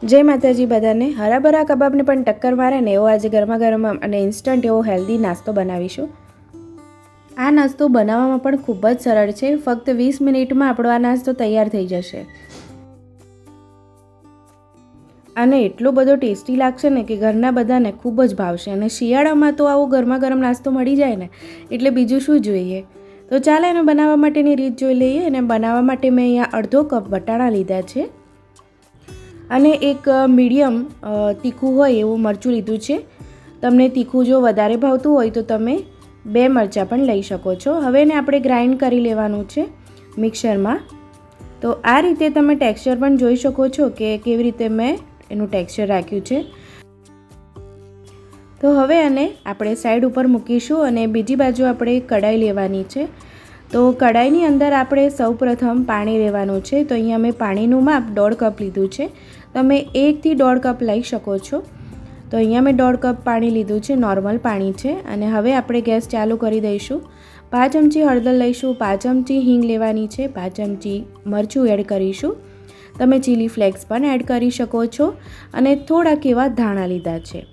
જય માતાજી બધાને. હરાભરા કબાબને પણ ટક્કર મારે ને એવો આજે ગરમા ગરમ અને ઇન્સ્ટન્ટ એવો હેલ્ધી નાસ્તો બનાવીશું. આ નાસ્તો બનાવવામાં પણ ખૂબ જ સરળ છે. ફક્ત 20 મિનિટમાં આપણો આ નાસ્તો તૈયાર થઈ જશે અને એટલો બધો ટેસ્ટી લાગશે ને કે ઘરના બધાને ખૂબ જ ભાવશે. અને શિયાળામાં તો આવો ગરમા ગરમ નાસ્તો મળી જાય ને એટલે બીજું શું જોઈએ. તો ચાલો એને બનાવવા માટેની રીત જોઈ લઈએ. અને બનાવવા માટે મેં અહીંયા અડધો કપ વટાણા લીધા છે અને એક મીડિયમ તીખું હોય એવું મરચું લીધું છે. તમને તીખું જો વધારે ભાવતું હોય તો તમે 2 મરચાં પણ લઈ શકો છો. હવે એને આપણે ગ્રાઇન્ડ કરી લેવાનું છે મિક્સરમાં. તો આ રીતે તમે ટેક્સચર પણ જોઈ શકો છો કે કેવી રીતે મેં એનું ટેક્સચર રાખ્યું છે. તો હવે આને આપણે સાઈડ ઉપર મૂકીશું અને બીજી બાજુ આપણે કઢાઈ લેવાની છે. તો કઢાઈની અંદર આપણે સૌપ્રથમ પાણી લેવાનું છે. તો અહીંયા મેં પાણીનું માપ 1.5 કપ લીધું છે. તમે 1 થી 1.5 કપ લઈ શકો છો. તો અહીંયા મેં 1.5 કપ પાણી લીધું છે, નોર્મલ પાણી છે. અને હવે આપણે ગેસ ચાલુ કરી દઈશું. 5 ચમચી હળદર લઈશું, 5 ચમચી હિંગ લેવાની છે, 5 ચમચી મરચું એડ કરીશું. તમે ચીલી ફ્લેક્સ પણ એડ કરી શકો છો અને થોડાક એવા ધાણા લીધા છે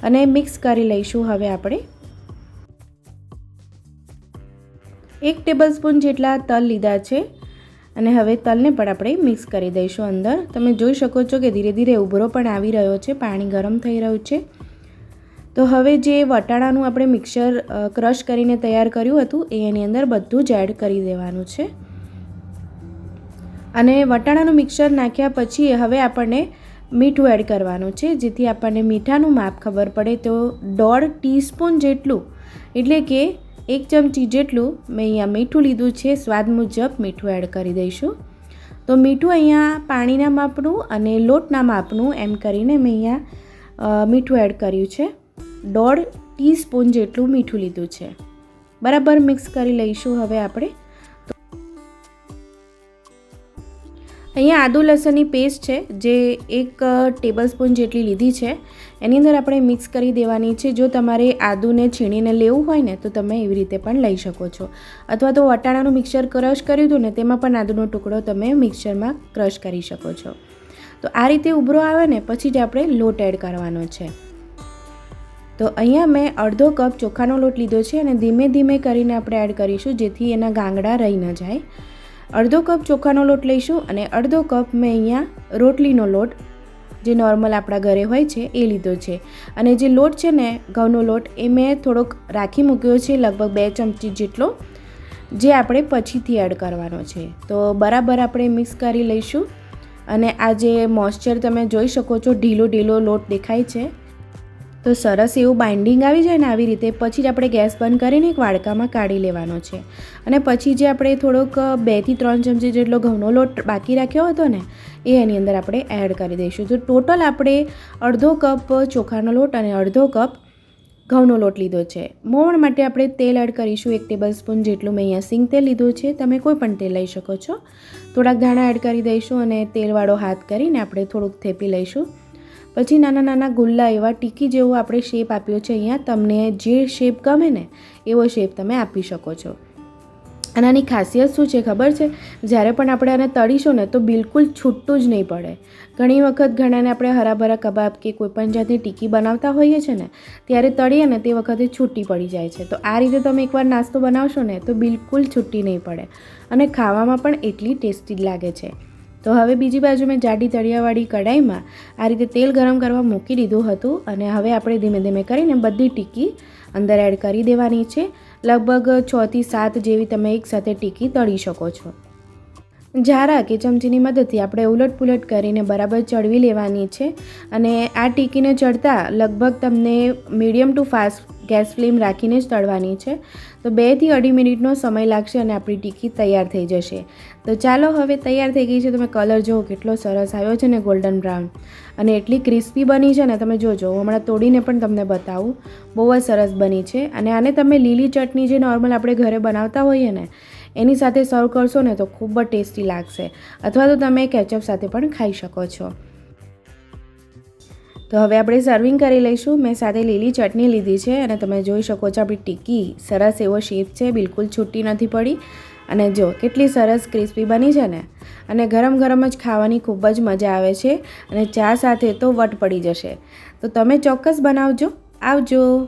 અને મિક્સ કરી લઈશું. હવે આપણે 1 ટેબલસ્પૂન જેટલા તલ લીધા છે અને હવે તલને પણ આપણે મિક્સ કરી દઈશું અંદર. તમે જોઈ શકો છો કે ધીરે ધીરે ઉભરો પણ આવી રહ્યો છે, પાણી ગરમ થઈ રહ્યું છે. તો હવે જે વટાણાનું આપણે મિક્સર ક્રશ કરીને તૈયાર કર્યું હતું એની અંદર બધું જ એડ કરી દેવાનું છે. અને વટાણાનું મિક્સર નાખ્યા પછી હવે આપણને મીઠું એડ કરવાનું છે, જેથી આપણને મીઠાનું માપ ખબર પડે. તો 1.5 ટીસ્પૂન જેટલું એટલે કે 1 ચમચી જેટલું મેં અહીંયા મીઠું લીધું છે. સ્વાદ મુજબ મીઠું એડ કરી દઈશું. તો મીઠું અહીંયા પાણીના માપનું અને લોટના માપનું એમ કરીને મેં અહીંયા મીઠું એડ કર્યું છે. 1.5 ટીસ્પૂન જેટલું મીઠું લીધું છે. બરાબર મિક્સ કરી લઈશું. હવે આપણે અહીંયા આદુ લસણની પેસ્ટ છે જે 1 ટેબલસ્પૂન જેટલી લીધી છે. એની અંદર આપણે મિક્સ કરી દેવાની છે. જો તમારે આદુને છીણીને લેવું હોય ને તો તમે એવી રીતે પણ લઈ શકો છો, અથવા તો વટાણાનું મિક્સર ક્રશ કર્યું હતું ને તેમાં પણ આદુનો ટુકડો તમે મિક્સરમાં ક્રશ કરી શકો છો. તો આ રીતે ઉભરો આવે ને પછી જ આપણે લોટ એડ કરવાનો છે. તો અહીંયા મેં અડધો કપ ચોખાનો લોટ લીધો છે અને ધીમે ધીમે કરીને આપણે એડ કરીશું, જેથી એના ગાંગડા રહી ન જાય. અડધો કપ ચોખાનો લોટ લઈશું અને અડધો કપ મેં અહીંયા રોટલીનો લોટ જે નોર્મલ આપણા ઘરે હોય છે એ લીધો છે. અને જે લોટ છે ને ઘઉંનો લોટ એ મેં થોડોક રાખી મૂક્યો છે, લગભગ 2 ચમચી જેટલો, જે આપણે પછીથી એડ કરવાનો છે. તો બરાબર આપણે મિક્સ કરી લઈશું. અને આ જે મોઇસ્ચર તમે જોઈ શકો છો, ઢીલો ઢીલો લોટ દેખાય છે. તો સરસ એવું બાઇન્ડિંગ આવી જાય ને આવી રીતે પછી જ આપણે ગેસ બંધ કરીને એક વાડકામાં કાઢી લેવાનો છે. અને પછી જે આપણે થોડોક 2 થી 3 ચમચી જેટલો ઘઉંનો લોટ બાકી રાખ્યો હતો ને એ એની અંદર આપણે એડ કરી દઈશું. તો ટોટલ આપણે અડધો કપ ચોખાનો લોટ અને અડધો કપ ઘઉંનો લોટ લીધો છે. મોવણ માટે આપણે તેલ એડ કરીશું. 1 ટેબલસ્પૂન જેટલું મેં અહીંયા સિંગ તેલ લીધું છે, તમે કોઈ પણ તેલ લઈ શકો છો. થોડાક ધાણા એડ કરી દઈશું અને તેલવાળો હાથ કરીને આપણે થોડુંક થેપી લઈશું. પછી નાના નાના ગુલ્લા એવા ટીકી જેવો આપણે શેપ આપ્યો છે. અહીંયા તમને જે શેપ ગમે ને એવો શેપ તમે આપી શકો છો. અને આની ખાસિયત શું છે ખબર છે? જ્યારે પણ આપણે આને તળીશું ને તો બિલકુલ છૂટું જ નહીં પડે. ઘણી વખત ઘણાને આપણે હરાભરા કબાબ કે કોઈપણ જાતની ટીકી બનાવતા હોઈએ છીએ ને ત્યારે તળીએ ને તે વખતે છૂટી પડી જાય છે. તો આ રીતે તમે એકવાર નાસ્તો બનાવશો ને તો બિલકુલ છૂટી નહીં પડે અને ખાવામાં પણ એટલી ટેસ્ટી લાગે છે. તો હવે બીજી બાજુ મેં જાડી તળિયાવાળી કઢાઈમાં આ રીતે તેલ ગરમ કરવા મૂકી દીધું હતું અને હવે આપણે ધીમે ધીમે કરીને બધી ટીકી અંદર એડ કરી દેવાની છે. લગભગ 6 થી 7 જેવી તમે એકસાથે ટીકી તળી શકો છો. જારા કે ચમચીની મદદથી આપણે ઉલટપુલટ કરીને બરાબર ચડવી લેવાની છે. અને આ ટીકીને ચડતા લગભગ તમને medium two fast gas flame રાખીને જ તળવાની છે. તો 2 થી 2.5 મિનિટનો સમય લાગશે અને આપણી ટીકી તૈયાર થઈ જશે. તો ચાલો હવે તૈયાર થઈ ગઈ છે. તમે કલર જુઓ કેટલો સરસ આવ્યો છે ને, ગોલ્ડન બ્રાઉન, અને એટલી ક્રિસ્પી બની છે ને. તમે જોજો, હમણાં તોડીને પણ તમને બતાવું. બહુ જ સરસ બની છે. અને આને તમે લીલી ચટણી જે નોર્મલ આપણે ઘરે બનાવતા હોઈએ ને એની સાથે સર્વ કરશો ને તો ખૂબ જ ટેસ્ટી લાગશે, અથવા તો તમે કેચઅપ સાથે પણ ખાઈ શકો છો. તો હવે આપણે સર્વિંગ કરી લઈશું. મેં સાથે લીલી ચટણી લીધી છે અને તમે જોઈ શકો છો આપણી ટીકી સરસ એવો શેપ છે, બિલકુલ છૂટી નથી પડી અને જો કેટલી સરસ ક્રિસ્પી બની છે ને, અને ગરમ ગરમ જ ખાવાની ખૂબ જ મજા આવે છે અને ચા સાથે તો વટ પડી જશે. તો તમે ચોક્કસ બનાવજો. આવજો.